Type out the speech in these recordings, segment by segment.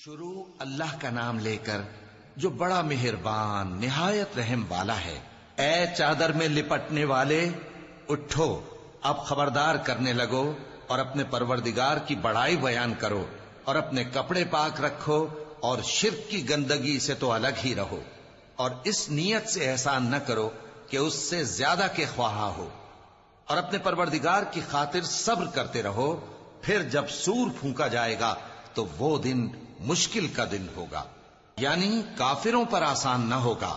شروع اللہ کا نام لے کر جو بڑا مہربان نہایت رحم والا ہے۔ اے چادر میں لپٹنے والے، اٹھو، اب خبردار کرنے لگو اور اپنے پروردگار کی بڑائی بیان کرو، اور اپنے کپڑے پاک رکھو اور شرک کی گندگی سے تو الگ ہی رہو، اور اس نیت سے احسان نہ کرو کہ اس سے زیادہ کے خواہاں ہو، اور اپنے پروردگار کی خاطر صبر کرتے رہو۔ پھر جب سور پھونکا جائے گا تو وہ دن مشکل کا دن ہوگا، یعنی کافروں پر آسان نہ ہوگا۔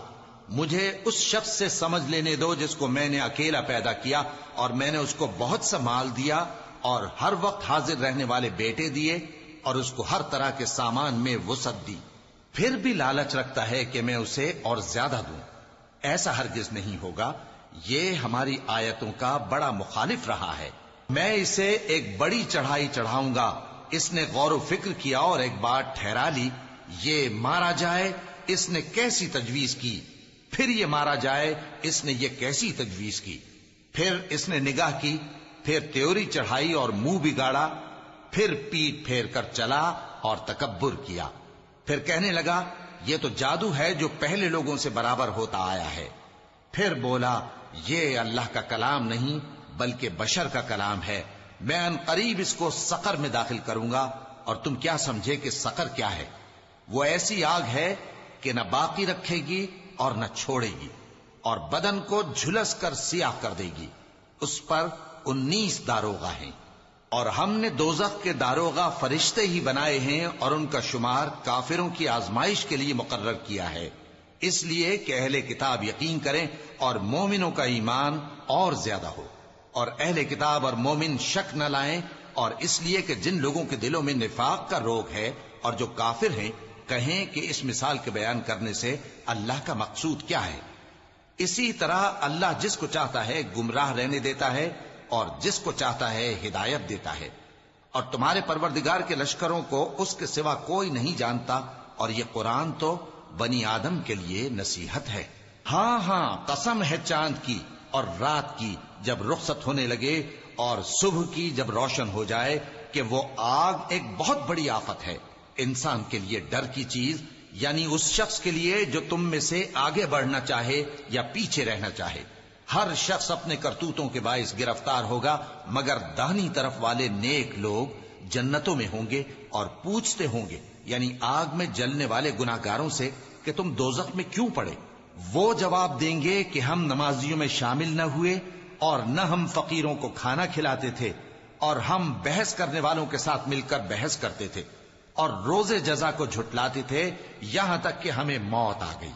مجھے اس شخص سے سمجھ لینے دو جس کو میں نے اکیلا پیدا کیا، اور میں نے اس کو بہت سا مال دیا اور ہر وقت حاضر رہنے والے بیٹے دیے، اور اس کو ہر طرح کے سامان میں وسعت دی، پھر بھی لالچ رکھتا ہے کہ میں اسے اور زیادہ دوں۔ ایسا ہرگز نہیں ہوگا، یہ ہماری آیتوں کا بڑا مخالف رہا ہے۔ میں اسے ایک بڑی چڑھائی چڑھاؤں گا۔ اس نے غور و فکر کیا اور ایک بات ٹھہرا لی، یہ مارا جائے، اس نے کیسی تجویز کی، پھر یہ مارا جائے، اس نے یہ کیسی تجویز کی۔ پھر اس نے نگاہ کی، پھر تیوری چڑھائی اور منہ بگاڑا، پھر پیٹ پھیر کر چلا اور تکبر کیا، پھر کہنے لگا یہ تو جادو ہے جو پہلے لوگوں سے برابر ہوتا آیا ہے۔ پھر بولا یہ اللہ کا کلام نہیں بلکہ بشر کا کلام ہے، میں ان قریب اس کو سقر میں داخل کروں گا، اور تم کیا سمجھے کہ سقر کیا ہے؟ وہ ایسی آگ ہے کہ نہ باقی رکھے گی اور نہ چھوڑے گی، اور بدن کو جھلس کر سیاہ کر دے گی۔ اس پر 19 داروغہ ہیں، اور ہم نے دوزخ کے داروغہ فرشتے ہی بنائے ہیں، اور ان کا شمار کافروں کی آزمائش کے لیے مقرر کیا ہے، اس لیے کہ اہل کتاب یقین کریں اور مومنوں کا ایمان اور زیادہ ہو، اور اہل کتاب اور مومن شک نہ لائیں، اور اس لیے کہ جن لوگوں کے دلوں میں نفاق کا روگ ہے اور جو کافر ہیں کہیں کہ اس مثال کے بیان کرنے سے اللہ کا مقصود کیا ہے۔ اسی طرح اللہ جس کو چاہتا ہے گمراہ رہنے دیتا ہے اور جس کو چاہتا ہے ہدایت دیتا ہے، اور تمہارے پروردگار کے لشکروں کو اس کے سوا کوئی نہیں جانتا، اور یہ قرآن تو بنی آدم کے لیے نصیحت ہے۔ ہاں ہاں، قسم ہے چاند کی اور رات کی جب رخصت ہونے لگے، اور صبح کی جب روشن ہو جائے، کہ وہ آگ ایک بہت بڑی آفت ہے، انسان کے لیے ڈر کی چیز، یعنی اس شخص کے لیے جو تم میں سے آگے بڑھنا چاہے یا پیچھے رہنا چاہے۔ ہر شخص اپنے کرتوتوں کے باعث گرفتار ہوگا، مگر داہنی طرف والے نیک لوگ جنتوں میں ہوں گے اور پوچھتے ہوں گے، یعنی آگ میں جلنے والے گناہگاروں سے، کہ تم دوزخ میں کیوں پڑے؟ وہ جواب دیں گے کہ ہم نمازیوں میں شامل نہ ہوئے، اور نہ ہم فقیروں کو کھانا کھلاتے تھے، اور ہم بحث کرنے والوں کے ساتھ مل کر بحث کرتے تھے، اور روز جزا کو جھٹلاتے تھے، یہاں تک کہ ہمیں موت آ گئی۔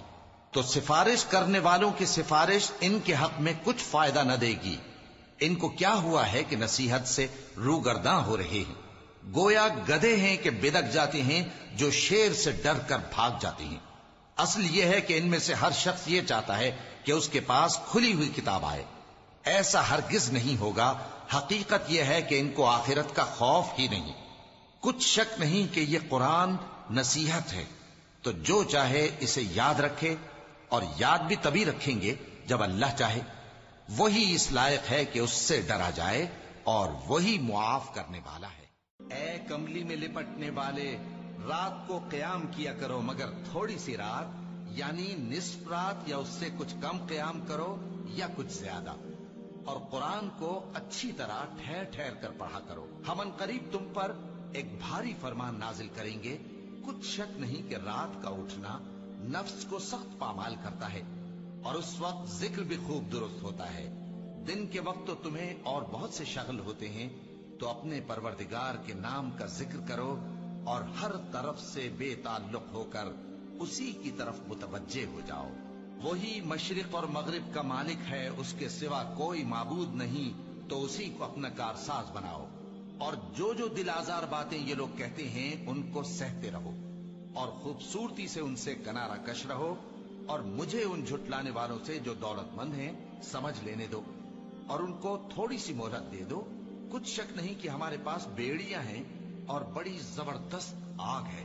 تو سفارش کرنے والوں کی سفارش ان کے حق میں کچھ فائدہ نہ دے گی۔ ان کو کیا ہوا ہے کہ نصیحت سے روگرداں ہو رہے ہیں؟ گویا گدھے ہیں کہ بدک جاتے ہیں، جو شیر سے ڈر کر بھاگ جاتے ہیں۔ اصل یہ ہے کہ ان میں سے ہر شخص یہ چاہتا ہے کہ اس کے پاس کھلی ہوئی کتاب آئے، ایسا ہرگز نہیں ہوگا۔ حقیقت یہ ہے کہ ان کو آخرت کا خوف ہی نہیں۔ کچھ شک نہیں کہ یہ قرآن نصیحت ہے، تو جو چاہے اسے یاد رکھے، اور یاد بھی تبھی رکھیں گے جب اللہ چاہے۔ وہی اس لائق ہے کہ اس سے ڈرا جائے، اور وہی معاف کرنے والا ہے۔ اے کملی میں لپٹنے والے، رات کو قیام کیا کرو مگر تھوڑی سی رات، یعنی نصف رات یا اس سے کچھ کم قیام کرو یا کچھ زیادہ، اور قرآن کو اچھی طرح ٹھہر ٹھہر کر پڑھا کرو۔ ہم ان قریب تم پر ایک بھاری فرمان نازل کریں گے۔ کچھ شک نہیں کہ رات کا اٹھنا نفس کو سخت پامال کرتا ہے، اور اس وقت ذکر بھی خوب درست ہوتا ہے۔ دن کے وقت تو تمہیں اور بہت سے شغل ہوتے ہیں، تو اپنے پروردگار کے نام کا ذکر کرو، اور ہر طرف سے بے تعلق ہو کر اسی کی طرف متوجہ ہو جاؤ۔ وہی مشرق اور مغرب کا مالک ہے، اس کے سوا کوئی معبود نہیں، تو اسی کو اپنا کارساز بناؤ۔ اور جو دل آزار باتیں یہ لوگ کہتے ہیں ان کو سہتے رہو، اور خوبصورتی سے ان سے کنارہ کش رہو، اور مجھے ان جھٹلانے والوں سے جو دولت مند ہیں سمجھ لینے دو، اور ان کو تھوڑی سی مہلت دے دو۔ کچھ شک نہیں کہ ہمارے پاس بیڑیاں ہیں، اور بڑی زبردست آگ ہے،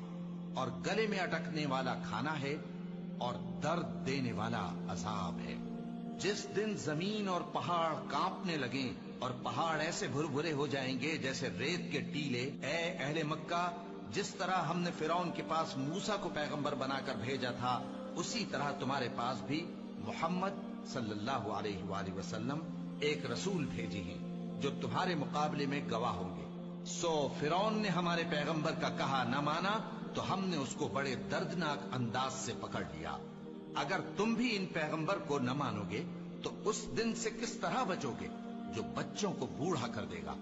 اور گلے میں اٹکنے والا کھانا ہے، اور درد دینے والا عذاب ہے۔ جس دن زمین اور پہاڑ کانپنے لگیں اور پہاڑ ایسے بھر بھرے ہو جائیں گے جیسے ریت کے ٹیلے، اے اہل مکہ جس طرح ہم نے فرعون کے پاس موسیٰ کو پیغمبر بنا کر بھیجا تھا، اسی طرح تمہارے پاس بھی محمد صلی اللہ علیہ وآلہ وسلم ایک رسول بھیجے ہیں جو تمہارے مقابلے میں گواہ ہوں گے۔ سو فرعون نے ہمارے پیغمبر کا کہا نہ مانا تو ہم نے اس کو بڑے دردناک انداز سے پکڑ لیا۔ اگر تم بھی ان پیغمبر کو نہ مانو گے تو اس دن سے کس طرح بچو گے جو بچوں کو بوڑھا کر دے گا،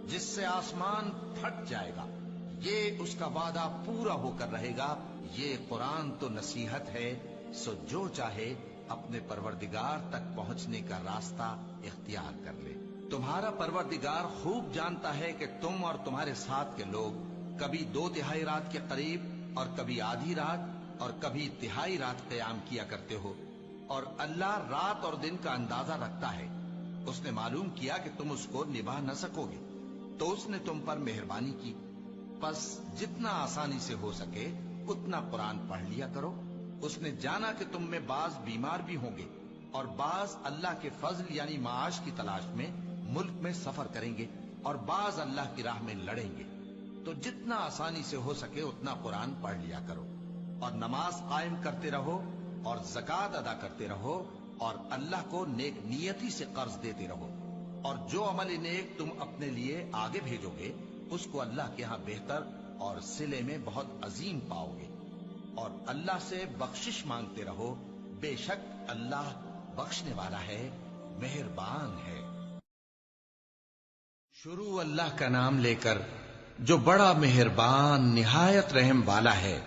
جس سے آسمان پھٹ جائے گا۔ یہ اس کا وعدہ پورا ہو کر رہے گا۔ یہ قرآن تو نصیحت ہے، سو جو چاہے اپنے پروردگار تک پہنچنے کا راستہ اختیار کر لے۔ تمہارا پروردگار خوب جانتا ہے کہ تم اور تمہارے ساتھ کے لوگ کبھی 2/3 رات کے قریب اور کبھی آدھی رات اور کبھی تہائی رات قیام کیا کرتے ہو، اور اللہ رات اور دن کا اندازہ رکھتا ہے۔ اس نے معلوم کیا کہ تم اس کو نبھا نہ سکو گے تو اس نے تم پر مہربانی کی، پس جتنا آسانی سے ہو سکے اتنا قرآن پڑھ لیا کرو۔ اس نے جانا کہ تم میں بعض بیمار بھی ہوں گے اور بعض اللہ کے فضل یعنی معاش کی تلاش میں ملک میں سفر کریں گے اور بعض اللہ کی راہ میں لڑیں گے، تو جتنا آسانی سے ہو سکے اتنا قرآن پڑھ لیا کرو، اور نماز قائم کرتے رہو اور زکوٰۃ ادا کرتے رہو، اور اللہ کو نیک نیتی سے قرض دیتے رہو، اور جو عمل نیک تم اپنے لیے آگے بھیجو گے اس کو اللہ کے ہاں بہتر اور صلے میں بہت عظیم پاؤ گے، اور اللہ سے بخشش مانگتے رہو، بے شک اللہ بخشنے والا ہے، مہربان ہے۔ شروع اللہ کا نام لے کر جو بڑا مہربان نہایت رحم والا ہے۔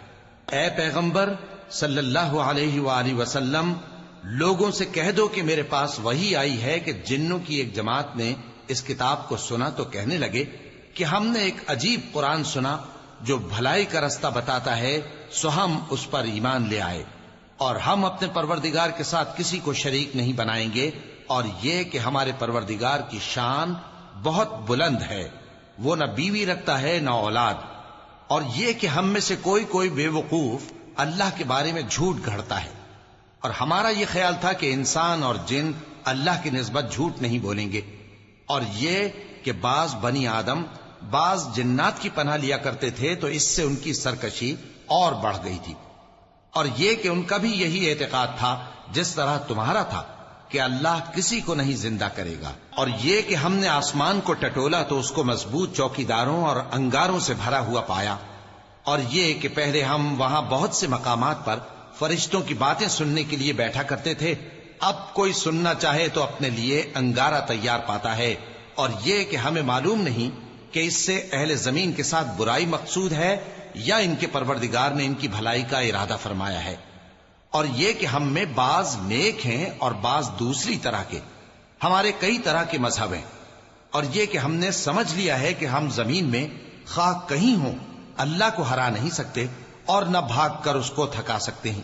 اے پیغمبر صلی اللہ علیہ وآلہ وسلم، لوگوں سے کہہ دو کہ میرے پاس وحی آئی ہے کہ جنوں کی ایک جماعت نے اس کتاب کو سنا تو کہنے لگے کہ ہم نے ایک عجیب قرآن سنا جو بھلائی کا رستہ بتاتا ہے، سو ہم اس پر ایمان لے آئے، اور ہم اپنے پروردگار کے ساتھ کسی کو شریک نہیں بنائیں گے، اور یہ کہ ہمارے پروردگار کی شان بہت بلند ہے، وہ نہ بیوی رکھتا ہے نہ اولاد، اور یہ کہ ہم میں سے کوئی بے وقوف اللہ کے بارے میں جھوٹ گھڑتا ہے، اور ہمارا یہ خیال تھا کہ انسان اور جن اللہ کی نسبت جھوٹ نہیں بولیں گے، اور یہ کہ بعض بنی آدم بعض جنات کی پناہ لیا کرتے تھے تو اس سے ان کی سرکشی اور بڑھ گئی تھی، اور یہ کہ ان کا بھی یہی اعتقاد تھا جس طرح تمہارا تھا کہ اللہ کسی کو نہیں زندہ کرے گا، اور یہ کہ ہم نے آسمان کو ٹٹولا تو اس کو مضبوط چوکیداروں اور انگاروں سے بھرا ہوا پایا، اور یہ کہ پہلے ہم وہاں بہت سے مقامات پر فرشتوں کی باتیں سننے کے لیے بیٹھا کرتے تھے، اب کوئی سننا چاہے تو اپنے لیے انگارہ تیار پاتا ہے، اور یہ کہ ہمیں معلوم نہیں کہ اس سے اہل زمین کے ساتھ برائی مقصود ہے یا ان کے پروردگار نے ان کی بھلائی کا ارادہ فرمایا ہے، اور یہ کہ ہم میں بعض نیک ہیں اور بعض دوسری طرح کے، ہمارے کئی طرح کے مذہب ہیں، اور یہ کہ ہم نے سمجھ لیا ہے کہ ہم زمین میں خواہ کہیں ہوں اللہ کو ہرا نہیں سکتے اور نہ بھاگ کر اس کو تھکا سکتے ہیں،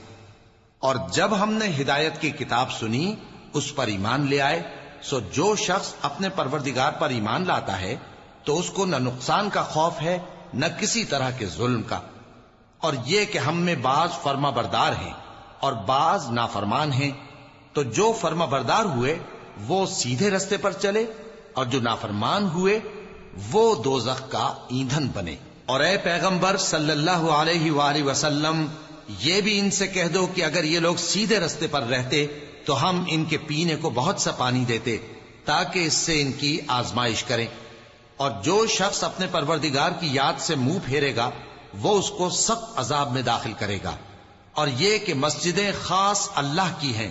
اور جب ہم نے ہدایت کی کتاب سنی اس پر ایمان لے آئے، سو جو شخص اپنے پروردگار پر ایمان لاتا ہے تو اس کو نہ نقصان کا خوف ہے نہ کسی طرح کے ظلم کا، اور یہ کہ ہم میں بعض فرما بردار ہیں اور بعض نافرمان ہیں، تو جو فرما بردار ہوئے وہ سیدھے رستے پر چلے اور جو نافرمان ہوئے وہ دوزخ کا ایندھن بنے۔ اور اے پیغمبر صلی اللہ علیہ وآلہ وسلم، یہ بھی ان سے کہہ دو کہ اگر یہ لوگ سیدھے رستے پر رہتے تو ہم ان کے پینے کو بہت سا پانی دیتے تاکہ اس سے ان کی آزمائش کریں، اور جو شخص اپنے پروردگار کی یاد سے منہ پھیرے گا وہ اس کو سخت عذاب میں داخل کرے گا، اور یہ کہ مسجدیں خاص اللہ کی ہیں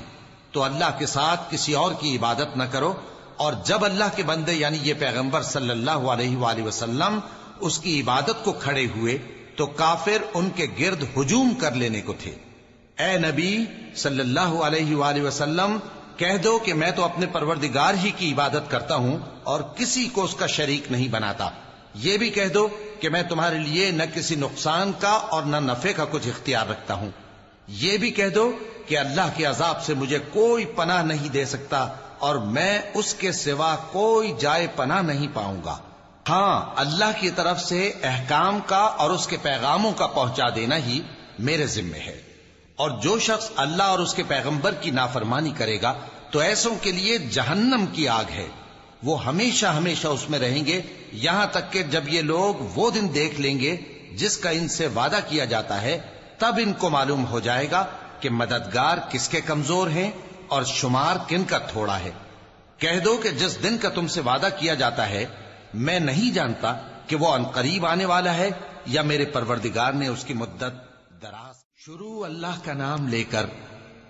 تو اللہ کے ساتھ کسی اور کی عبادت نہ کرو، اور جب اللہ کے بندے یعنی یہ پیغمبر صلی اللہ علیہ وآلہ وسلم اس کی عبادت کو کھڑے ہوئے تو کافر ان کے گرد ہجوم کر لینے کو تھے۔ اے نبی صلی اللہ علیہ وآلہ وسلم، کہہ دو کہ میں تو اپنے پروردگار ہی کی عبادت کرتا ہوں اور کسی کو اس کا شریک نہیں بناتا، یہ بھی کہہ دو کہ میں تمہارے لیے نہ کسی نقصان کا اور نہ نفع کا کچھ اختیار رکھتا ہوں، یہ بھی کہہ دو کہ اللہ کے عذاب سے مجھے کوئی پناہ نہیں دے سکتا اور میں اس کے سوا کوئی جائے پناہ نہیں پاؤں گا، ہاں اللہ کی طرف سے احکام کا اور اس کے پیغاموں کا پہنچا دینا ہی میرے ذمہ ہے، اور جو شخص اللہ اور اس کے پیغمبر کی نافرمانی کرے گا تو ایسوں کے لیے جہنم کی آگ ہے، وہ ہمیشہ ہمیشہ اس میں رہیں گے، یہاں تک کہ جب یہ لوگ وہ دن دیکھ لیں گے جس کا ان سے وعدہ کیا جاتا ہے، تب ان کو معلوم ہو جائے گا کہ مددگار کس کے کمزور ہیں اور شمار کن کا تھوڑا ہے۔ کہہ دو کہ جس دن کا تم سے وعدہ کیا جاتا ہے میں نہیں جانتا کہ وہ عنقریب آنے والا ہے یا میرے پروردگار نے اس کی مدت دراز۔ شروع اللہ کا نام لے کر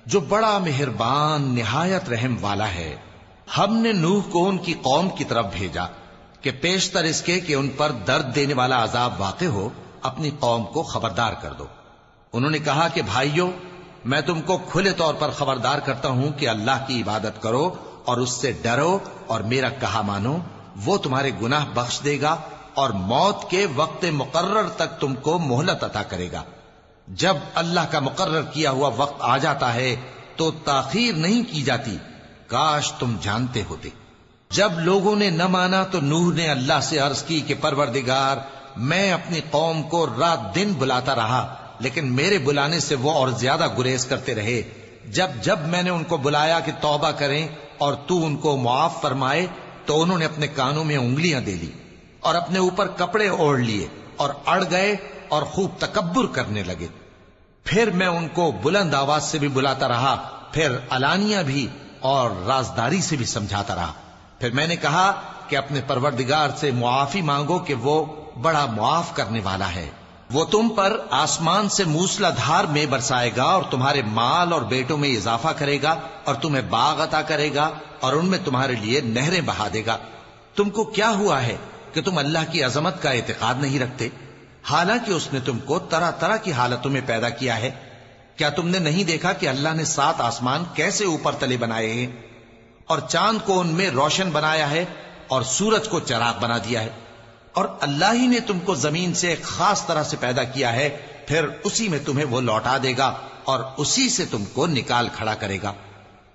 جو بڑا مہربان نہایت رحم والا ہے۔ ہم نے نوح کو ان کی قوم کی طرف بھیجا کہ پیشتر اس کے کہ ان پر درد دینے والا عذاب واقع ہو اپنی قوم کو خبردار کر دو۔ انہوں نے کہا کہ بھائیو، میں تم کو کھلے طور پر خبردار کرتا ہوں کہ اللہ کی عبادت کرو اور اس سے ڈرو اور میرا کہا مانو، وہ تمہارے گناہ بخش دے گا اور موت کے وقت مقرر تک تم کو مہلت عطا کرے گا۔ جب اللہ کا مقرر کیا ہوا وقت آ جاتا ہے تو تاخیر نہیں کی جاتی، کاش تم جانتے ہوتے۔ جب لوگوں نے نہ مانا تو نوح نے اللہ سے عرض کی کہ پروردگار، میں اپنی قوم کو رات دن بلاتا رہا لیکن میرے بلانے سے وہ اور زیادہ گریز کرتے رہے۔ جب میں نے ان کو بلایا کہ توبہ کریں اور تو ان کو معاف فرمائے تو انہوں نے اپنے کانوں میں انگلیاں دے لی اور اپنے اوپر کپڑے اوڑھ لیے اور اڑ گئے اور خوب تکبر کرنے لگے۔ پھر میں ان کو بلند آواز سے بھی بلاتا رہا، پھر علانیہ بھی اور رازداری سے بھی سمجھاتا رہا۔ پھر میں نے کہا کہ اپنے پروردگار سے معافی مانگو کہ وہ بڑا معاف کرنے والا ہے۔ وہ تم پر آسمان سے موسلا دھار میں برسائے گا اور تمہارے مال اور بیٹوں میں اضافہ کرے گا اور تمہیں باغ عطا کرے گا اور ان میں تمہارے لیے نہریں بہا دے گا۔ تم کو کیا ہوا ہے کہ تم اللہ کی عظمت کا اعتقاد نہیں رکھتے، حالانکہ اس نے تم کو طرح طرح کی حالتوں میں پیدا کیا ہے؟ کیا تم نے نہیں دیکھا کہ اللہ نے 7 آسمان کیسے اوپر تلے بنائے ہیں اور چاند کو ان میں روشن بنایا ہے اور سورج کو چراغ بنا دیا ہے؟ اور اللہ ہی نے تم کو زمین سے ایک خاص طرح سے پیدا کیا ہے، پھر اسی میں تمہیں وہ لوٹا دے گا اور اسی سے تم کو نکال کھڑا کرے گا۔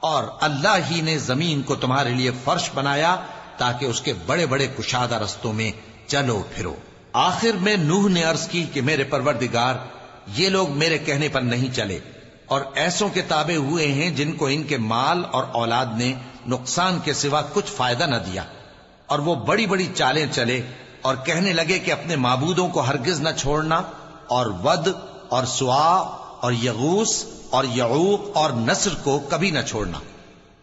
اور اللہ ہی نے زمین کو تمہارے لیے فرش بنایا تاکہ اس کے بڑے بڑے کشادہ رستوں میں چلو پھرو۔ آخر میں نوح نے عرض کی کہ میرے پروردگار، یہ لوگ میرے کہنے پر نہیں چلے اور ایسوں کے تابع ہوئے ہیں جن کو ان کے مال اور اولاد نے نقصان کے سوا کچھ فائدہ نہ دیا، اور وہ بڑی بڑی چالیں چلے اور کہنے لگے کہ اپنے معبودوں کو ہرگز نہ چھوڑنا، اور ود اور سوا اور یغوس اور یعوق اور نصر کو کبھی نہ چھوڑنا۔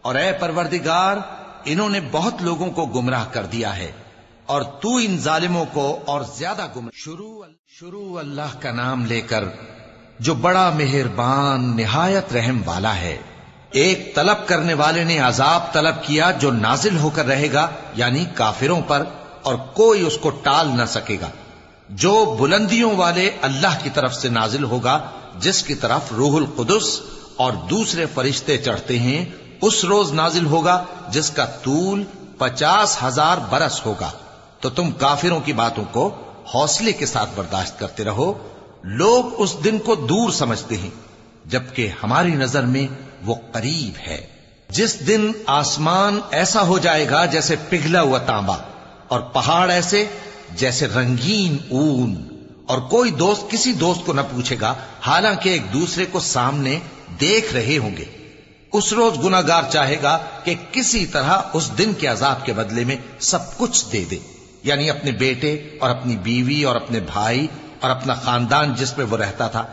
اور اے پروردگار، انہوں نے بہت لوگوں کو گمراہ کر دیا ہے اور تو ان ظالموں کو اور زیادہ گمراہ۔ شروع اللہ کا نام لے کر جو بڑا مہربان نہایت رحم والا ہے۔ ایک طلب کرنے والے نے عذاب طلب کیا جو نازل ہو کر رہے گا، یعنی کافروں پر، اور کوئی اس کو ٹال نہ سکے گا، جو بلندیوں والے اللہ کی طرف سے نازل ہوگا، جس کی طرف روح القدس اور دوسرے فرشتے چڑھتے ہیں، اس روز نازل ہوگا جس کا طول 50,000 برس ہوگا۔ تو تم کافروں کی باتوں کو حوصلے کے ساتھ برداشت کرتے رہو۔ لوگ اس دن کو دور سمجھتے ہیں جبکہ ہماری نظر میں وہ قریب ہے۔ جس دن آسمان ایسا ہو جائے گا جیسے پگھلا ہوا تانبا، اور پہاڑ ایسے جیسے رنگین اون، اور کوئی دوست کسی دوست کو نہ پوچھے گا حالانکہ ایک دوسرے کو سامنے دیکھ رہے ہوں گے۔ اس روز گناہگار چاہے گا کہ کسی طرح اس دن کے عذاب کے بدلے میں سب کچھ دے دے، یعنی اپنے بیٹے اور اپنی بیوی اور اپنے بھائی اور اپنا خاندان جس میں وہ رہتا تھا،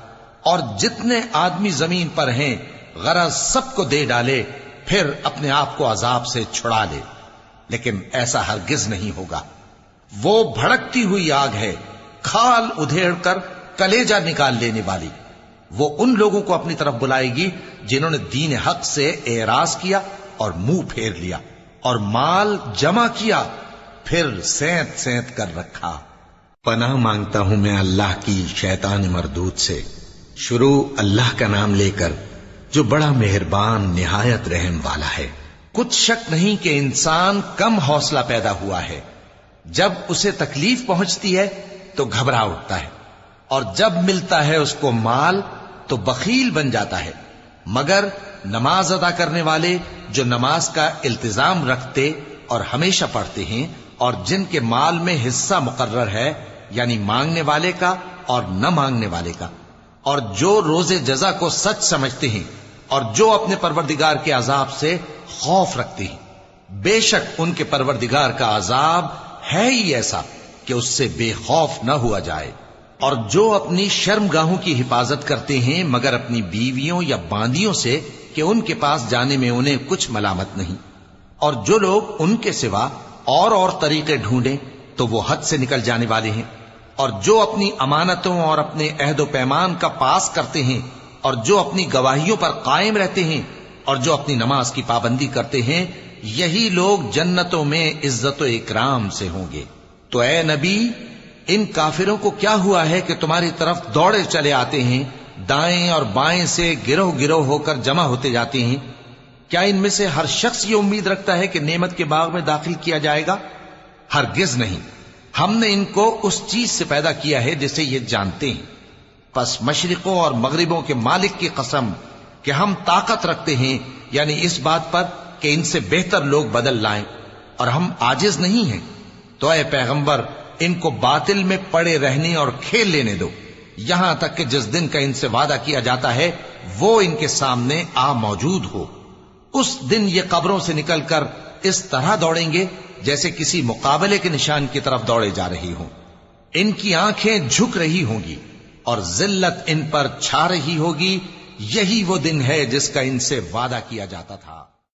اور جتنے آدمی زمین پر ہیں غرض سب کو دے ڈالے، پھر اپنے آپ کو عذاب سے چھڑا لے۔ لیکن ایسا ہرگز نہیں ہوگا۔ وہ بھڑکتی ہوئی آگ ہے، کھال ادھیڑ کر کلیجہ نکال لینے والی۔ وہ ان لوگوں کو اپنی طرف بلائے گی جنہوں نے دین حق سے اعراض کیا اور منہ پھیر لیا اور مال جمع کیا پھر سینت سینت کر رکھا۔ پناہ مانگتا ہوں میں اللہ کی شیطان مردود سے۔ شروع اللہ کا نام لے کر جو بڑا مہربان نہایت رحم والا ہے۔ کچھ شک نہیں کہ انسان کم حوصلہ پیدا ہوا ہے۔ جب اسے تکلیف پہنچتی ہے تو گھبرا اٹھتا ہے، اور جب ملتا ہے اس کو مال تو بخیل بن جاتا ہے۔ مگر نماز ادا کرنے والے جو نماز کا التزام رکھتے اور ہمیشہ پڑھتے ہیں، اور جن کے مال میں حصہ مقرر ہے، یعنی مانگنے والے کا اور نہ مانگنے والے کا، اور جو روز جزا کو سچ سمجھتے ہیں، اور جو اپنے پروردگار کے عذاب سے خوف رکھتے ہیں، بے شک ان کے پروردگار کا عذاب ہے ہی ایسا کہ اس سے بے خوف نہ ہوا جائے۔ اور جو اپنی شرمگاہوں کی حفاظت کرتے ہیں مگر اپنی بیویوں یا باندیوں سے کہ ان کے پاس جانے میں انہیں کچھ ملامت نہیں، اور جو لوگ ان کے سوا اور طریقے ڈھونڈیں تو وہ حد سے نکل جانے والے ہیں، اور جو اپنی امانتوں اور اپنے عہد و پیمان کا پاس کرتے ہیں، اور جو اپنی گواہیوں پر قائم رہتے ہیں، اور جو اپنی نماز کی پابندی کرتے ہیں، یہی لوگ جنتوں میں عزت و اکرام سے ہوں گے۔ تو اے نبی، ان کافروں کو کیا ہوا ہے کہ تمہاری طرف دوڑے چلے آتے ہیں، دائیں اور بائیں سے گروہ گروہ ہو کر جمع ہوتے جاتے ہیں؟ کیا ان میں سے ہر شخص یہ امید رکھتا ہے کہ نعمت کے باغ میں داخل کیا جائے گا؟ ہرگز نہیں، ہم نے ان کو اس چیز سے پیدا کیا ہے جسے یہ جانتے ہیں۔ پس مشرقوں اور مغربوں کے مالک کی قسم کہ ہم طاقت رکھتے ہیں، یعنی اس بات پر کہ ان سے بہتر لوگ بدل لائیں، اور ہم عاجز نہیں ہیں۔ تو اے پیغمبر، ان کو باطل میں پڑے رہنے اور کھیل لینے دو، یہاں تک کہ جس دن کا ان سے وعدہ کیا جاتا ہے وہ ان کے سامنے آ موجود ہو۔ اس دن یہ قبروں سے نکل کر اس طرح دوڑیں گے جیسے کسی مقابلے کے نشان کی طرف دوڑے جا رہی ہوں۔ ان کی آنکھیں جھک رہی ہوں گی اور ذلت ان پر چھا رہی ہوگی۔ یہی وہ دن ہے جس کا ان سے وعدہ کیا جاتا تھا۔